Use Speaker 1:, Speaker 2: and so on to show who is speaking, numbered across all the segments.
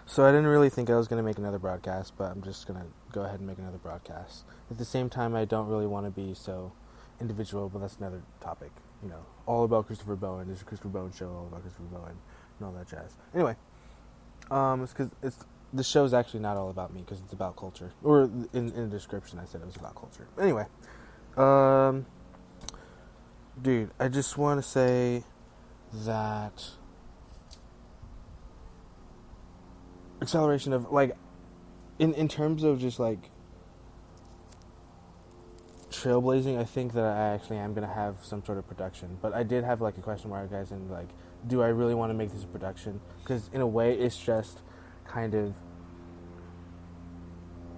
Speaker 1: So I didn't really think I was going to make another broadcast, but I'm just going to go ahead and make another broadcast. At the same time, I don't really want to be so individual, but that's another topic. You know, all about Christopher Bowen. There's a Christopher Bowen show all about Christopher Bowen and all that jazz. Anyway, it's because the show's actually not all about me because it's about culture. Or in the description, I said it was about culture. Anyway, dude, I just want to say that acceleration of, like, in terms of just, like, trailblazing, I think that I actually am going to have some sort of production. But I did have, like, a question mark, guys, and, like, do I really want to make this a production? Because, in a way, it's just kind of,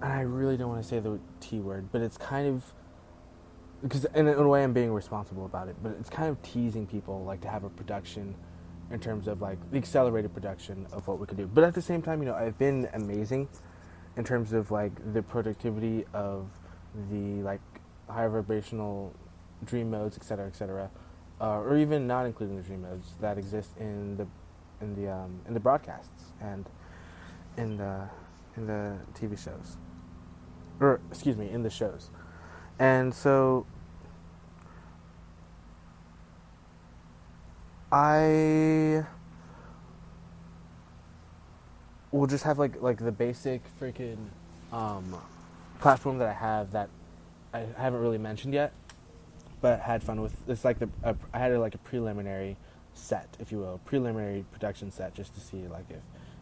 Speaker 1: and I really don't want to say the T word, but it's kind of, because in a way I'm being responsible about it, but it's kind of teasing people, like, to have a production in terms of, like, the accelerated production of what we can do. But at the same time, you know, I've been amazing in terms of, like, the productivity of the, like, higher vibrational dream modes, etc., or even not including the dream modes that exist in the broadcasts and in the TV shows, or excuse me, in the shows. And so I will just have like the basic freaking platform that I have that I haven't really mentioned yet, but had fun with. It's like I had like a preliminary set, if you will, preliminary production set, just to see like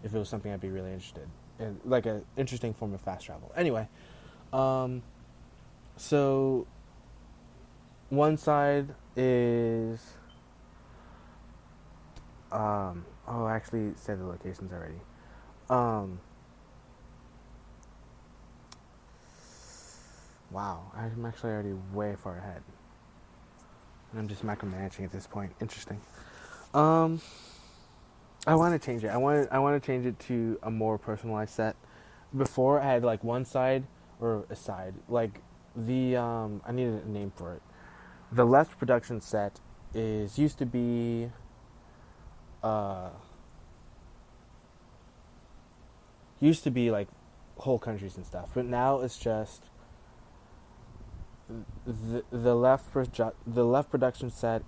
Speaker 1: if it was something I'd be really interested in, like an interesting form of fast travel. Anyway, so one side is I actually said the locations already. Wow, I'm actually already way far ahead. I'm just micromanaging at this point. Interesting. I want to change it. I want to change it to a more personalized set. Before I had like one side or a side, like the I needed a name for it. The left production set used to be like whole countries and stuff, but now it's just the left production set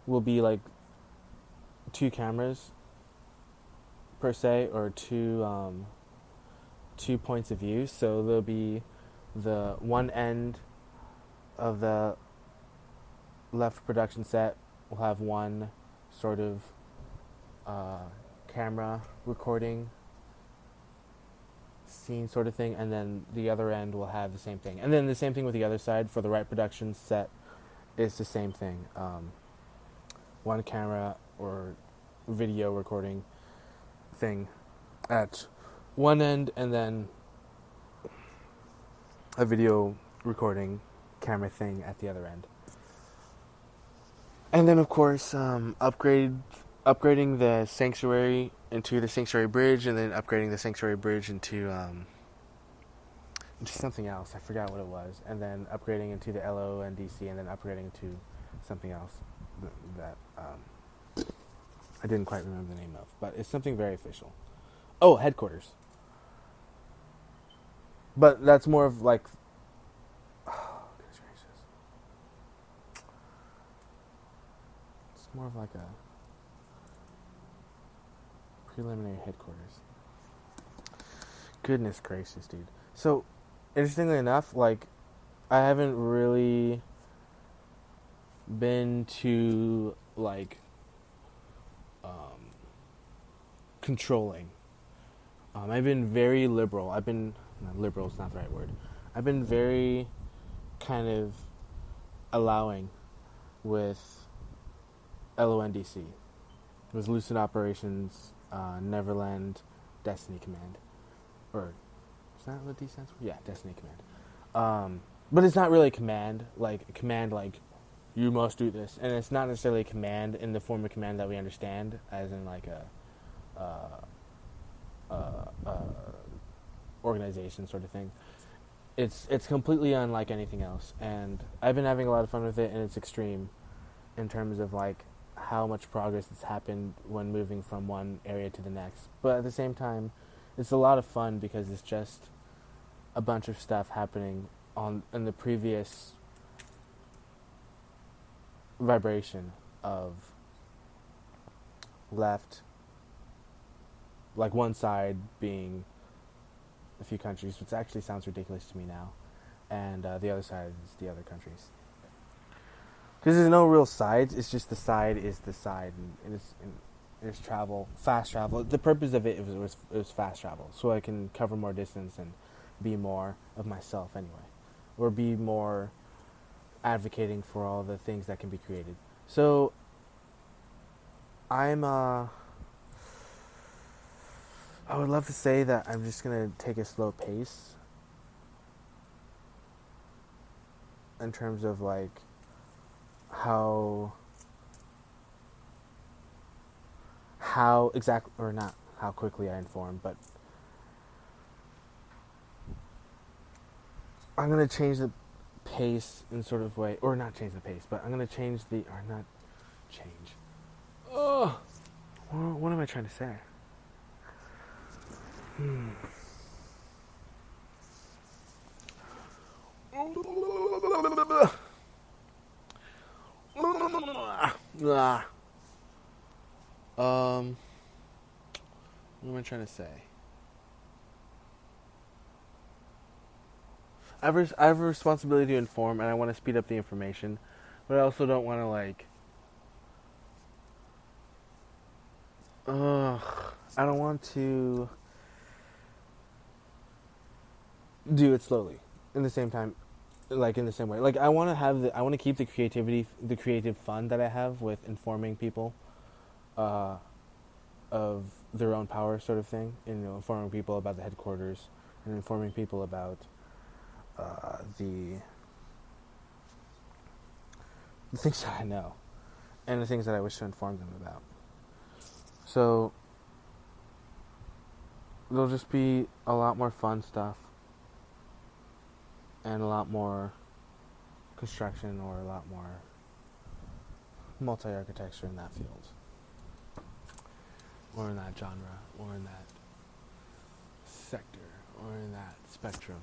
Speaker 1: will be like two cameras per se, or two points of view. So there'll be the one end of the left production set will have one sort of camera recording scene sort of thing, and then the other end will have the same thing, and then the same thing with the other side. For the right production set, it's the same thing, one camera or video recording thing at one end, and then a video recording camera thing at the other end. And then of course upgrading the sanctuary into the sanctuary bridge, and then upgrading the sanctuary bridge into something else. I forgot what it was. And then upgrading into the LO and DC, and then upgrading to something else that I didn't quite remember the name of, but it's something very official. Oh, headquarters. But that's more of like, oh, goodness gracious. It's more of like a preliminary headquarters. Goodness gracious, dude. So, interestingly enough, like, I haven't really been to, like, controlling. I've been very liberal. Liberal is not the right word. I've been very kind of allowing with LONDC. It was Lucid Operations, Neverland, Destiny Command. Or, is that what D stands for? Yeah, Destiny Command. But it's not really a command, like, you must do this. And it's not necessarily a command in the form of command that we understand, as in, like, a organization sort of thing. It's completely unlike anything else, and I've been having a lot of fun with it, and it's extreme in terms of, like, how much progress has happened when moving from one area to the next. But at the same time, it's a lot of fun because it's just a bunch of stuff happening in the previous vibration of left, like one side being a few countries, which actually sounds ridiculous to me now, and the other side is the other countries. Because there's no real sides, it's just the side is the side, and it's travel, fast travel. The purpose of it was fast travel, so I can cover more distance and be more of myself anyway, or be more advocating for all the things that can be created. So I would love to say that I'm just gonna take a slow pace in terms of like how exactly, or not how quickly I inform, but I'm gonna change the pace in sort of way, or not change the pace, but I'm gonna change the, or not change. Oh, what am I trying to say? What am I trying to say? I have a responsibility to inform, and I want to speed up the information, but I also don't want to like. I don't want to do it slowly. In the same time, like in the same way, like I want to keep the creative fun that I have with informing people, of their own power, sort of thing. And, informing people about the headquarters, and informing people about the things that I know, and the things that I wish to inform them about. So there'll just be a lot more fun stuff, and a lot more construction, or a lot more multi-architecture in that field, or in that genre, or in that sector, or in that spectrum.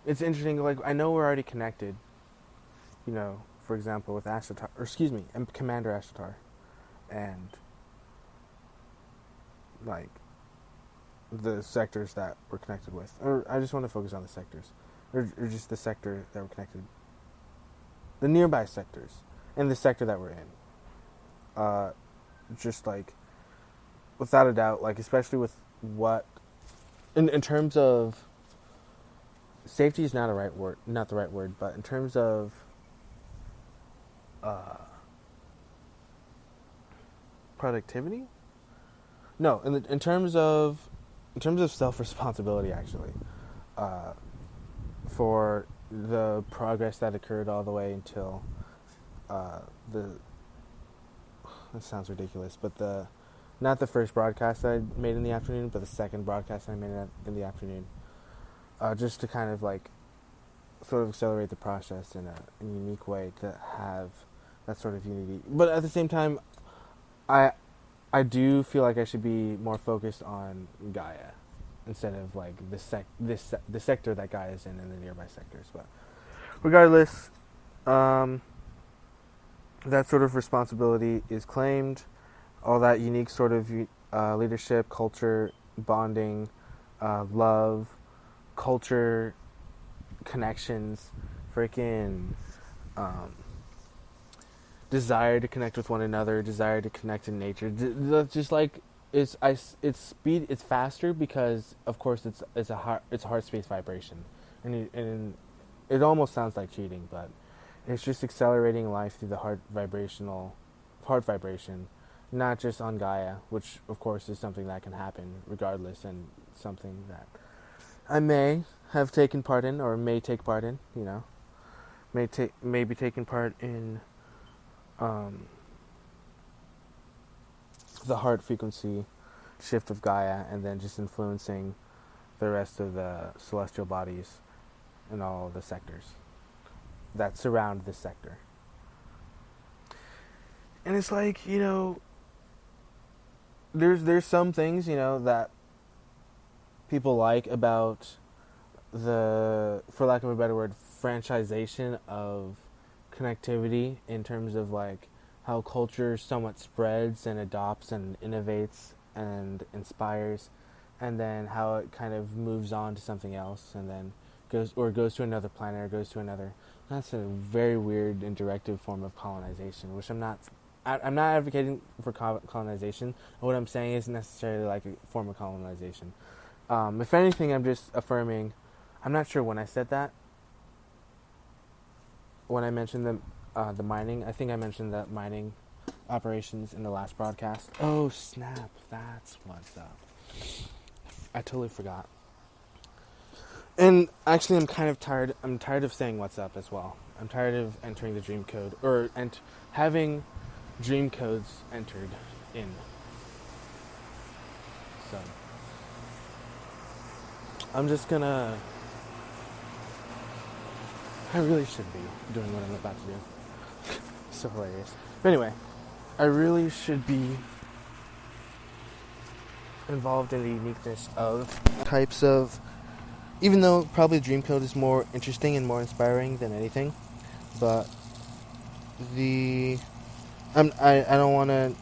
Speaker 1: It's interesting, like, I know we're already connected, for example, with Commander Ashtar, and, like, the sectors that we're connected with. Or I just want to focus on the sectors. Or just the sector that we're connected. The nearby sectors. And the sector that we're in. Just, like, without a doubt, like, especially with what... In terms of... Safety is not the right word, but in terms of... productivity? No, in terms of self-responsibility, actually, for the progress that occurred all the way until that sounds ridiculous, but not the first broadcast that I made in the afternoon, but the second broadcast I made in the afternoon, just to kind of like sort of accelerate the process in a unique way to have that sort of unity. But at the same time, I do feel like I should be more focused on Gaia instead of like the sector that Gaia is in and the nearby sectors. But regardless, that sort of responsibility is claimed. All that unique sort of leadership, culture, bonding, love, culture, connections, freaking desire to connect with one another, desire to connect in nature. Just like it's faster because of course it's a heart space vibration, and it almost sounds like cheating, but it's just accelerating life through the heart vibration, not just on Gaia, which of course is something that can happen regardless, and something that I may have taken part in, or may take part in, may be taking part in the heart frequency shift of Gaia, and then just influencing the rest of the celestial bodies and all the sectors that surround this sector. And it's like, there's some things, that people like about the, for lack of a better word, franchisation of connectivity, in terms of like how culture somewhat spreads and adopts and innovates and inspires, and then how it kind of moves on to something else, and then goes to another planet, or goes to another. That's a very weird and directive form of colonization, which I'm not advocating for colonization. What I'm saying isn't necessarily like a form of colonization. If anything, I'm just affirming. I'm not sure when I said that. When I mentioned the mining, I think I mentioned that mining operations in the last broadcast. Oh snap! That's what's up. I totally forgot. And actually, I'm kind of tired. I'm tired of saying what's up as well. I'm tired of entering the dream code, or having dream codes entered in. So I'm just gonna. I really should be doing what I'm about to do. So hilarious. But anyway, I really should be involved in the uniqueness of types of, even though probably dream code is more interesting and more inspiring than anything, but I don't want to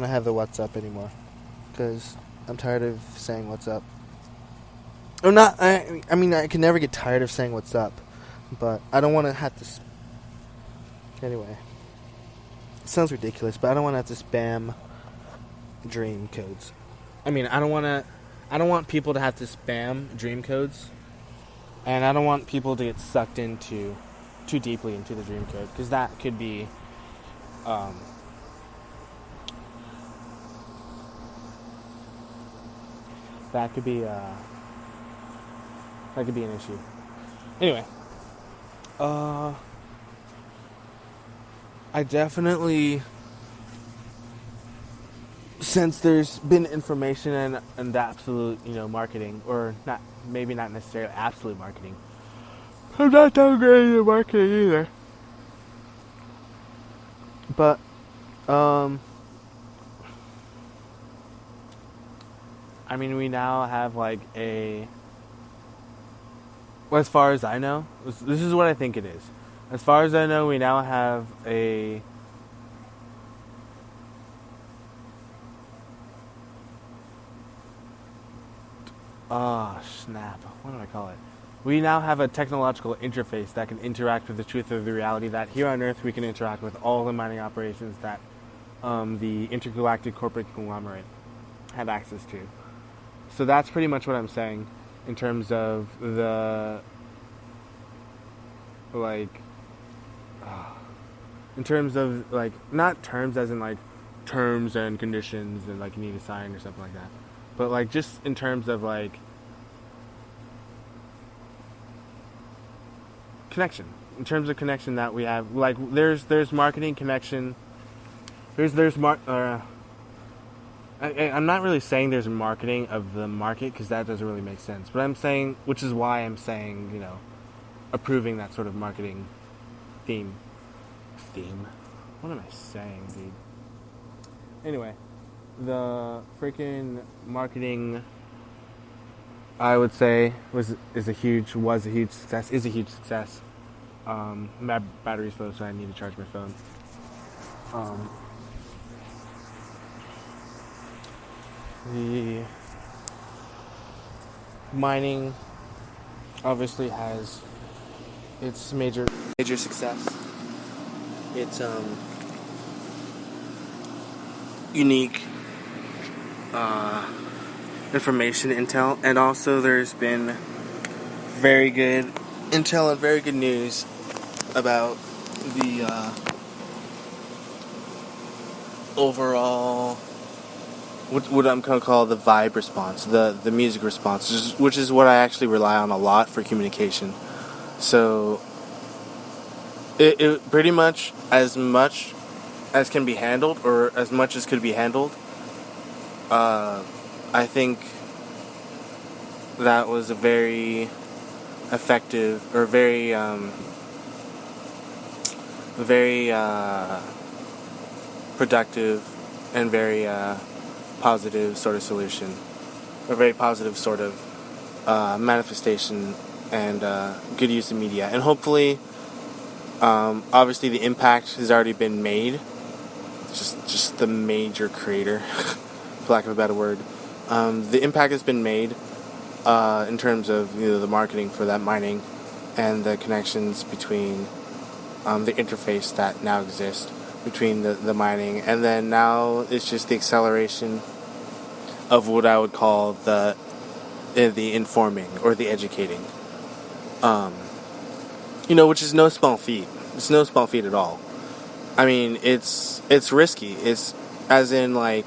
Speaker 1: have the what's up anymore, because I'm tired of saying what's up. Or not. I mean, I can never get tired of saying what's up, but I don't want to have to. Anyway, it sounds ridiculous, but I don't want to have to spam dream codes. I mean, I don't want people to have to spam dream codes, and I don't want people to get sucked into too deeply into the dream code, because that could be that could be an issue. Anyway, I definitely, since there's been information and absolute, marketing, or not, maybe not necessarily absolute marketing. I'm not that great at marketing either. But, I mean, we now have like well, as far as I know, this is what I think it is. As far as I know, we now have a snap. What do I call it? We now have a technological interface that can interact with the truth of the reality that here on Earth we can interact with all the mining operations that the intergalactic corporate conglomerate had access to. So that's pretty much what I'm saying in terms of the, in terms of, not terms as in, terms and conditions and, you need to sign or something like that. But, just in terms of, connection. In terms of connection that we have, there's marketing connection. I'm not really saying there's marketing of the market, because that doesn't really make sense. But I'm saying, which is why I'm saying, approving that sort of marketing theme. What am I saying, dude? Anyway, the freaking marketing, I would say, is a huge success. My battery's low, so I need to charge my phone. The mining obviously has its major success. It's unique information intel, and also there's been very good intel and very good news about the overall, what I'm going to call the vibe response, the music response, which is what I actually rely on a lot for communication. So it pretty much as can be handled, or as much as could be handled, I think that was a very effective, or very productive and very positive sort of solution, a very positive sort of manifestation and good use of media. And hopefully, obviously the impact has already been made. Just the major creator, for lack of a better word. The impact has been made in terms of the marketing for that mining and the connections between the interface that now exists between the mining, and then now it's just the acceleration of what I would call the informing or the educating. Which is no small feat. It's no small feat at all. I mean, it's risky. It's as in I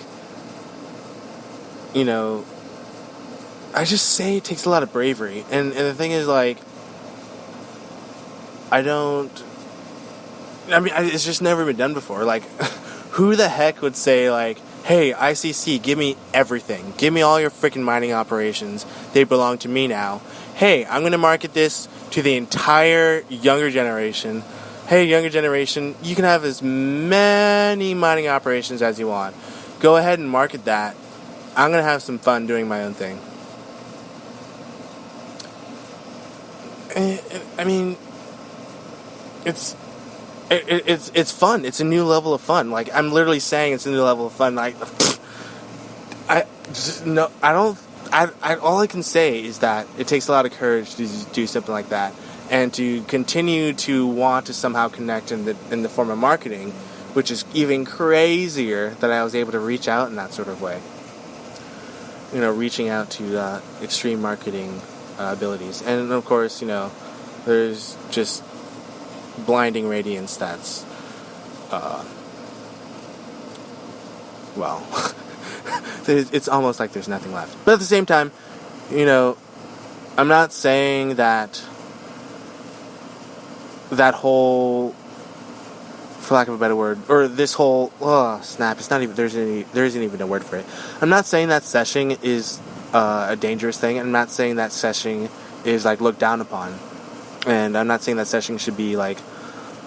Speaker 1: just say it takes a lot of bravery, and the thing is it's just never been done before. Who the heck would say, hey, ICC, give me everything. Give me all your freaking mining operations. They belong to me now. Hey, I'm going to market this to the entire younger generation. Hey, younger generation, you can have as many mining operations as you want. Go ahead and market that. I'm going to have some fun doing my own thing. I mean, it's fun. It's a new level of fun. I'm literally saying it's a new level of fun. All I can say is that it takes a lot of courage to do something like that, and to continue to want to somehow connect in the form of marketing, which is even crazier that I was able to reach out in that sort of way. Reaching out to extreme marketing abilities, and of course, there's just blinding radiance that's it's almost like there's nothing left. But at the same time, I'm not saying that whole, for lack of a better word, or this whole it's not even there isn't even a word for it. I'm not saying that seshing is a dangerous thing. I'm not saying that seshing is looked down upon. And I'm not saying that seshing should be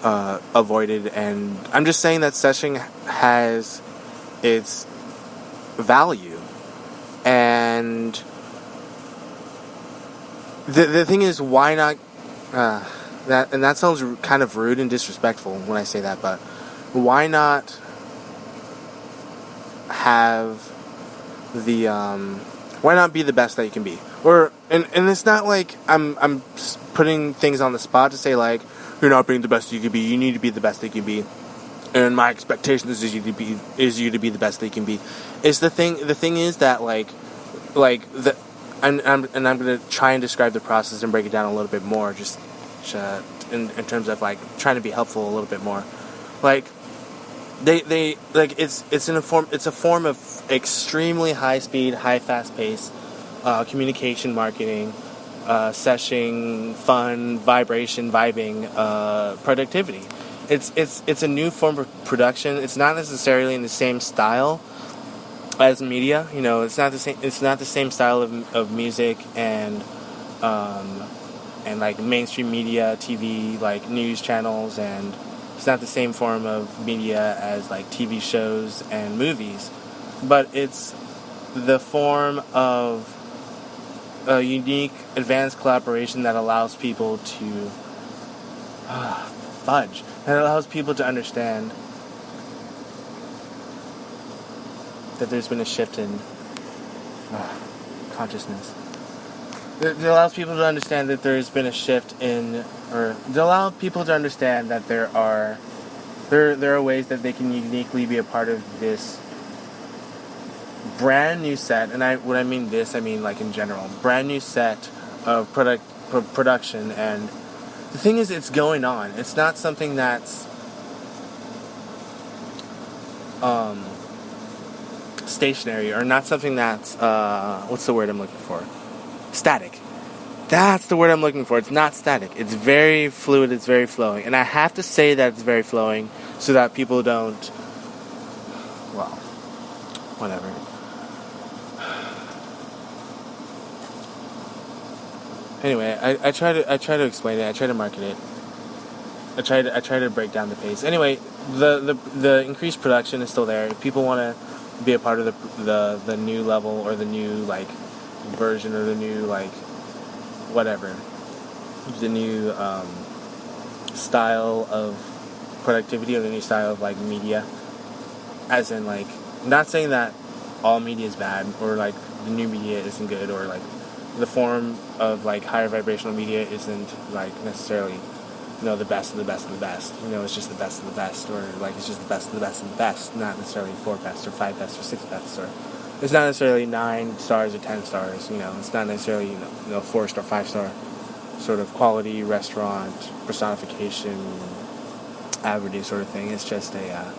Speaker 1: avoided, and I'm just saying that seshing has its value. And the thing is, why not that sounds kind of rude and disrespectful when I say that, but why not have why not be the best that you can be? And it's not like I'm putting things on the spot to say you're not being the best you can be. You need to be the best that you can be, and my expectation is you to be the best that you can be. It's the thing. The thing is that I'm gonna try and describe the process and break it down a little bit more, just in terms of trying to be helpful a little bit more. It's a form of extremely high speed, high fast pace communication marketing, seshing, fun, vibration, vibing, productivity. It's a new form of production. It's not necessarily in the same style as media. It's not the same. It's not the same style of music and mainstream media, TV, news channels, and it's not the same form of media as TV shows and movies. But it's the form of a unique, advanced collaboration that allows people to fudge. That allows people to understand that there's been a shift in consciousness. It allows people to understand that there's been a shift it allows people to understand that there are ways that they can uniquely be a part of this brand new set, and when I mean this, I mean in general, brand new set of production. And the thing is, it's going on. It's not something that's stationary, or not something that's what's the word I'm looking for? Static. That's the word I'm looking for. It's not static. It's very fluid. It's very flowing, and I have to say that it's very flowing so that people don't. Well, whatever. Anyway, I try to explain it. I try to market it. I try to break down the pace. Anyway, the increased production is still there. If people want to be a part of the new level or the new like version or the new like whatever, the new style of productivity or the new style of like media, as in like not saying that all media is bad or like the new media isn't good or like the form of like higher vibrational media isn't like necessarily the best of the best of the best. It's just the best of the best, or like it's just the best of the best of the best, not necessarily 4 best or 5 best or 6 best, or it's not necessarily 9 stars or 10 stars. It's not necessarily 4-star, 5-star sort of quality restaurant personification, average sort of thing. It's just a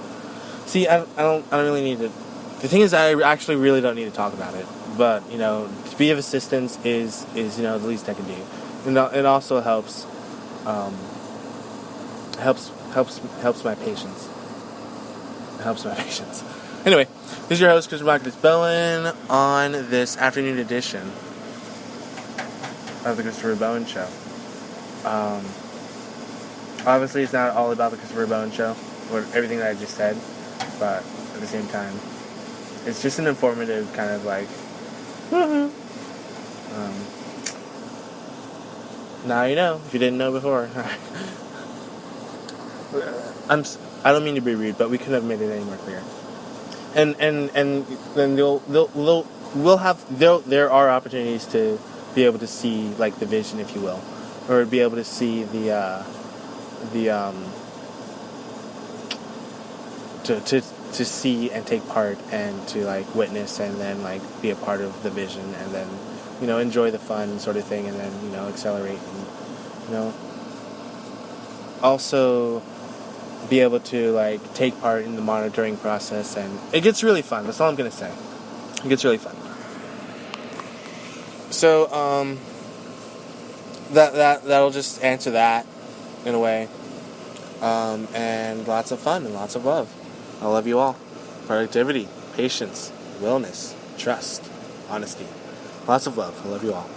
Speaker 1: see. I don't really need to. The thing is, I actually really don't need to talk about it. But to be of assistance is the least I can do, and it also helps my patience. It helps my patience. Anyway, this is your host, Chris Marcus Bowen, on this afternoon edition of the Christopher Bowen Show. Obviously, it's not all about the Christopher Bowen Show or everything that I just said, but at the same time, it's just an informative kind of like, woohoo. Now you know, if you didn't know before. I don't mean to be rude, but we couldn't have made it any more clear. And then there are opportunities to be able to see like the vision, if you will, or be able to see to see and take part and to like witness and then like be a part of the vision and then enjoy the fun sort of thing and then accelerate and also be able to like take part in the monitoring process, and it gets really fun. That's all I'm gonna say. It gets really fun. So that'll just answer that in a way, and lots of fun and lots of love. I love you all. Productivity, patience, willness, trust, honesty. Lots of love. I love you all.